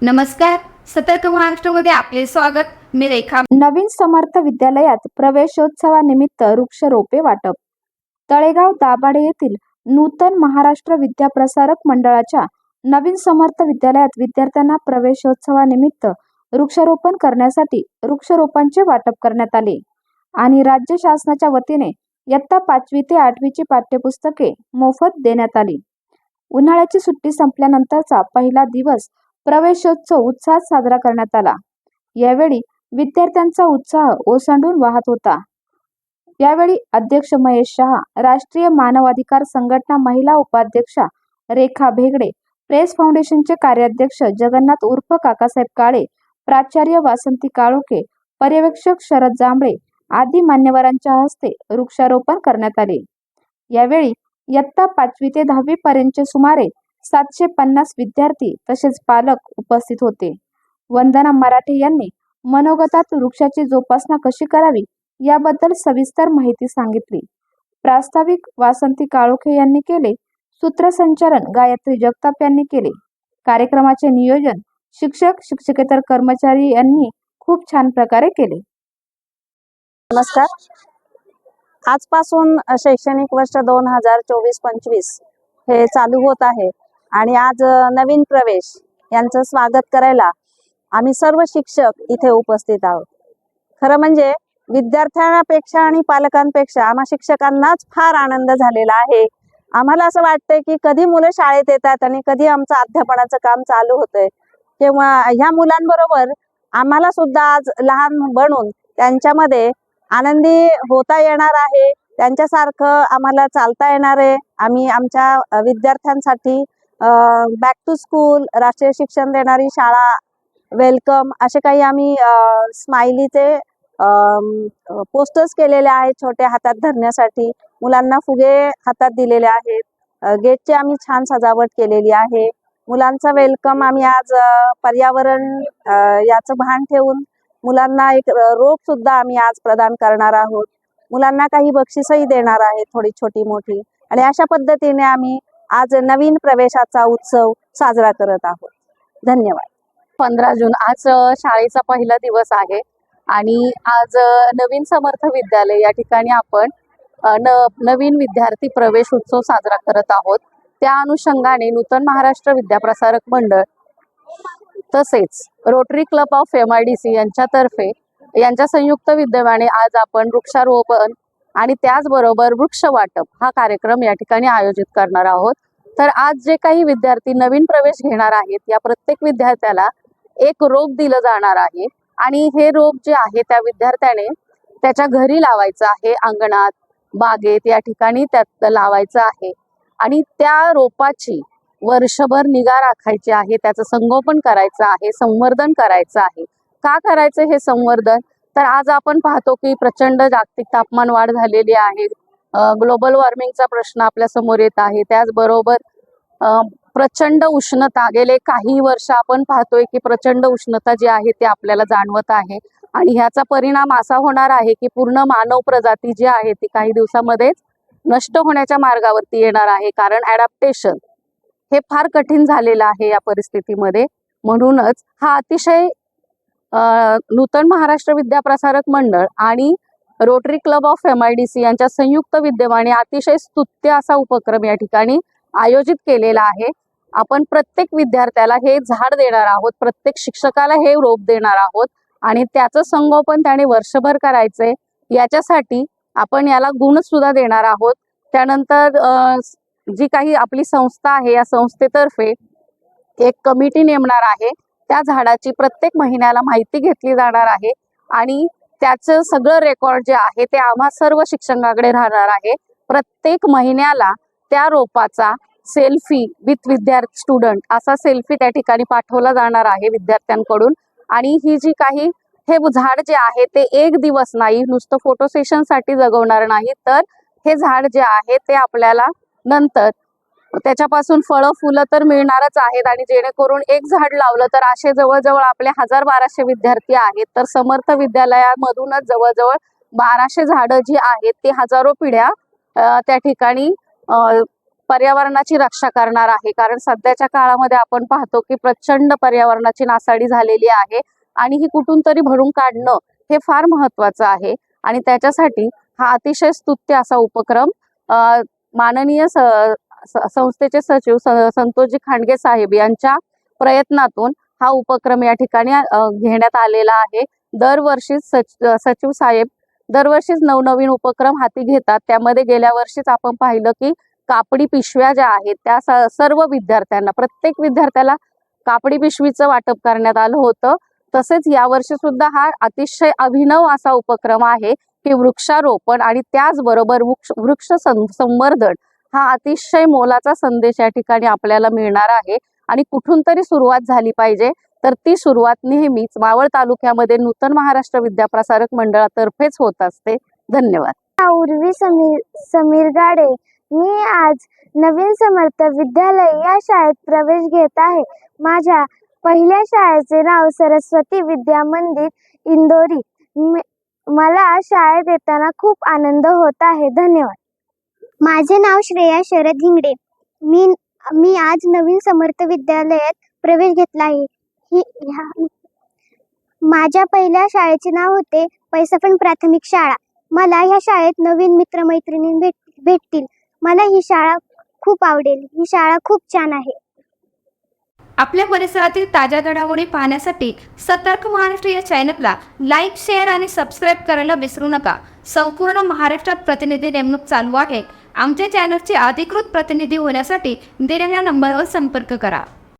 नमस्कार. सतर्क महाराष्ट्रामध्ये आपले स्वागत. मी रेखा. नवीन समर्थ विद्यालयात प्रवेशोत्सवानिमित्त वृक्षरोपे वाटप. तळेगाव दाभाडे येथील नूतन महाराष्ट्र विद्याप्रसारक मंडळाच्या नवीन समर्थ विद्यालयात विद्यार्थ्यांना प्रवेशोत्सवानिमित्त वृक्षारोपण करण्यासाठी वृक्षरोपांचे वाटप करण्यात आले आणि राज्य शासनाच्या वतीने इयत्ता 5वी ते 8वी ची पाठ्यपुस्तके मोफत देण्यात आली. उन्हाळ्याची सुट्टी संपल्यानंतरचा पहिला दिवस प्रवेशोत्सव उत्साहात साजरा करण्यात आला. यावेळी विद्यार्थ्यांचा उत्साह ओसंडून वाहत होता. यावेळी अध्यक्ष महेश शहा, राष्ट्रीय मानवाधिकार संघटना महिला उपाध्यक्षा रेखा भेगडे, प्रेस फाउंडेशनचे कार्याध्यक्ष जगन्नाथ उर्फ काकासाहेब काळे, प्राचार्य वासंती काळोखे, पर्यवेक्षक शरद जांभळे आदी मान्यवरांच्या हस्ते वृक्षारोपण करण्यात आले. यावेळी इयत्ता 5वी ते 10वी पर्यंतचे सुमारे 750 विद्यार्थी तसेच पालक उपस्थित होते. वंदना मराठे यांनी मनोगतात वृक्षाची जोपासना कशी करावी याबद्दल सविस्तर माहिती सांगितली. प्रास्ताविक वासंती काळोखे यांनी केले. सूत्रसंचालन गायत्री जगताप यांनी केले. कार्यक्रमाचे नियोजन शिक्षक शिक्षकेतर कर्मचारी यांनी खूप छान प्रकारे केले. नमस्कार. आजपासून शैक्षणिक वर्ष 2024-25 हे चालू होत आहे आणि आज नवीन प्रवेश यांचं स्वागत करायला आम्ही सर्व शिक्षक इथे उपस्थित आहोत. खरं म्हणजे विद्यार्थ्यांपेक्षा आणि पालकांपेक्षा आम्हा शिक्षकांनाच फार आनंद झालेला आहे. आम्हाला असं वाटतंय की कधी मुलं शाळेत येतात आणि कधी आमचं अध्यापनाचं काम चालू होतंय, किंवा ह्या मुलांबरोबर आम्हाला सुद्धा आज लहान बनून त्यांच्यामध्ये आनंदी होता येणार आहे. त्यांच्यासारखं आम्हाला चालता येणार आहे. आम्ही आमच्या विद्यार्थ्यांसाठी बॅक टू स्कूल, राष्ट्रीय शिक्षण देणारी शाळा, वेलकम असे काही आम्ही स्माइलीचे पोस्टर्स केलेले आहेत छोटे हातात धरण्यासाठी. मुलांना फुगे हातात दिलेले आहेत. गेटची आम्ही छान सजावट केलेली आहे. मुलांचा वेलकम आम्ही आज पर्यावरण याचं भान ठेवून मुलांना एक रोप सुद्धा आम्ही आज प्रदान करणार आहोत. मुलांना काही बक्षीसही देणार आहे, थोडी छोटी मोठी. आणि अशा पद्धतीने आम्ही आज नवीन प्रवेशाचा उत्सव साजरा करत आहोत. धन्यवाद. 15 जून आज शाळेचा पहिला दिवस आहे आणि आज नवीन समर्थ विद्यालय या ठिकाणी आपण नवीन विद्यार्थी प्रवेश उत्सव साजरा करत आहोत. त्या अनुषंगाने नूतन महाराष्ट्र विद्याप्रसारक मंडळ तसेच रोटरी क्लब ऑफ MIDC यांच्यातर्फे यांच्या संयुक्त विद्यमाने आज आपण वृक्षारोपण आणि त्याचबरोबर वृक्ष वाटप हा कार्यक्रम या ठिकाणी आयोजित करणार आहोत. तर आज जे काही विद्यार्थी नवीन प्रवेश घेणार आहेत या प्रत्येक विद्यार्थ्याला एक रोप दिलं जाणार आहे आणि हे रोप जे आहे त्या विद्यार्थ्याने त्याच्या घरी लावायचं आहे, अंगणात, बागेत या ठिकाणी त्यात लावायचं आहे आणि त्या रोपाची वर्षभर निगा राखायची आहे, त्याचं संगोपन करायचं आहे, संवर्धन करायचं आहे. का करायचं हे संवर्धन? तर आज आपण पाहतो की प्रचंड जागतिक तापमान वाढ झालेली आहे. ग्लोबल वॉर्मिंगचा प्रश्न आपल्या समोर येत आहे. त्याचबरोबर प्रचंड उष्णता गेले काही वर्ष आपण पाहतोय की प्रचंड उष्णता जी आहे ते आपल्याला जाणवत आहे आणि ह्याचा परिणाम असा होणार आहे की पूर्ण मानव प्रजाती जी आहे ती काही दिवसामध्येच नष्ट होण्याच्या मार्गावरती येणार आहे. कारण ॲडॅप्टेशन हे फार कठीण झालेलं आहे या परिस्थितीमध्ये. म्हणूनच हा अतिशय नूतन महाराष्ट्र विद्याप्रसारक मंडळ आणि रोटरी क्लब ऑफ MIDC यांच्या संयुक्त विद्यमाने अतिशय स्तुत्य असा उपक्रम या ठिकाणी आयोजित केलेला आहे. आपण प्रत्येक विद्यार्थ्याला हे झाड देणार आहोत, प्रत्येक शिक्षकाला हे रोप देणार आहोत आणि त्याचं संगोपन त्याने वर्षभर करायचंय. याच्यासाठी आपण याला गुण सुद्धा देणार आहोत. त्यानंतर जी काही आपली संस्था आहे या संस्थेतर्फे एक कमिटी नेमणार आहे. त्या झाडाची प्रत्येक महिन्याला माहिती घेतली जाणार आहे आणि त्याचं सगळं रेकॉर्ड जे आहे ते आम्हा सर्व शिक्षकांकडे राहणार आहे. प्रत्येक महिन्याला त्या रोपाचा सेल्फी विथ विद्यार्थी स्टुडंट असा सेल्फी त्या ठिकाणी पाठवला जाणार आहे विद्यार्थ्यांकडून. आणि ही जी काही हे झाड जे आहे ते एक दिवस नाही, नुसतं फोटो सेशनसाठी जगवणार नाही, तर हे झाड जे आहे ते आपल्याला नंतर त्याच्यापासून फळं फुलं तर मिळणारच आहेत आणि जेणेकरून एक झाड लावलं तर असे जवळजवळ आपले 1000-1200 विद्यार्थी आहेत. तर समर्थ विद्यालयामधूनच जवळजवळ 1200 झाडं जी आहेत ती हजारो पिढ्या त्या ठिकाणी पर्यावरणाची रक्षा करणार आहे. कारण सध्याच्या काळामध्ये आपण पाहतो की प्रचंड पर्यावरणाची नासाडी झालेली आहे आणि ही कुठून तरी भरून काढणं हे फार महत्वाचं आहे. आणि त्याच्यासाठी हा अतिशय स्तुत्य असा उपक्रम माननीय संस्थेचे सचिव संतोषजी खांडगे साहेब यांच्या प्रयत्नातून हा उपक्रम या ठिकाणी घेण्यात आलेला आहे. दरवर्षी सचिव साहेब दरवर्षीच नवनवीन उपक्रम हाती घेतात. त्यामध्ये गेल्या वर्षीच आपण पाहिलं की कापडी पिशव्या ज्या आहेत त्या सर्व विद्यार्थ्यांना, प्रत्येक विद्यार्थ्याला कापडी पिशवीचं वाटप करण्यात आलं होतं. तसेच यावर्षी सुद्धा हा अतिशय अभिनव असा उपक्रम आहे की वृक्षारोपण आणि त्याचबरोबर वृक्ष संवर्धन हा अतिशय मोलाचा संदेश या ठिकाणी आपल्याला मिळणार आहे. आणि कुठून तरी सुरुवात झाली पाहिजे, तर ती सुरुवात नेहमीच मावळ तालुक्यामध्ये नूतन महाराष्ट्र विद्याप्रसारक मंडळातर्फेच होत असते. धन्यवाद. उर्वी समीर गाडे. मी आज नवीन समर्थ विद्यालय या शाळेत प्रवेश घेत आहे. माझ्या पहिल्या शाळेचे नाव सरस्वती विद्या मंदिर इंदोरी. मला शाळेत येताना खूप आनंद होत आहे. धन्यवाद. माझे नाव श्रेया शरद हिंगडे. मी आज नवीन समर्थ विद्यालयात प्रवेश घेतला आहे. माझ्या पहिल्या शाळेचे नाव होते पैसफण प्राथमिक शाळा. मला ह्या शाळेत नवीन मित्रमैत्रिणी भेटतील. मला ही शाळा खूप आवडेल. ही शाळा खूप छान आहे. आपल्या परिसरातील ताज्या घडामोडी पाहण्यासाठी सतर्क महाराष्ट्र या चॅनलला लाईक, शेअर आणि सबस्क्राईब करायला विसरू नका. संपूर्ण महाराष्ट्रात प्रतिनिधी नेमणूक चालू आहे. आमच्या चॅनलचे अधिकृत प्रतिनिधी होण्यासाठी दिलेल्या नंबरवर संपर्क करा.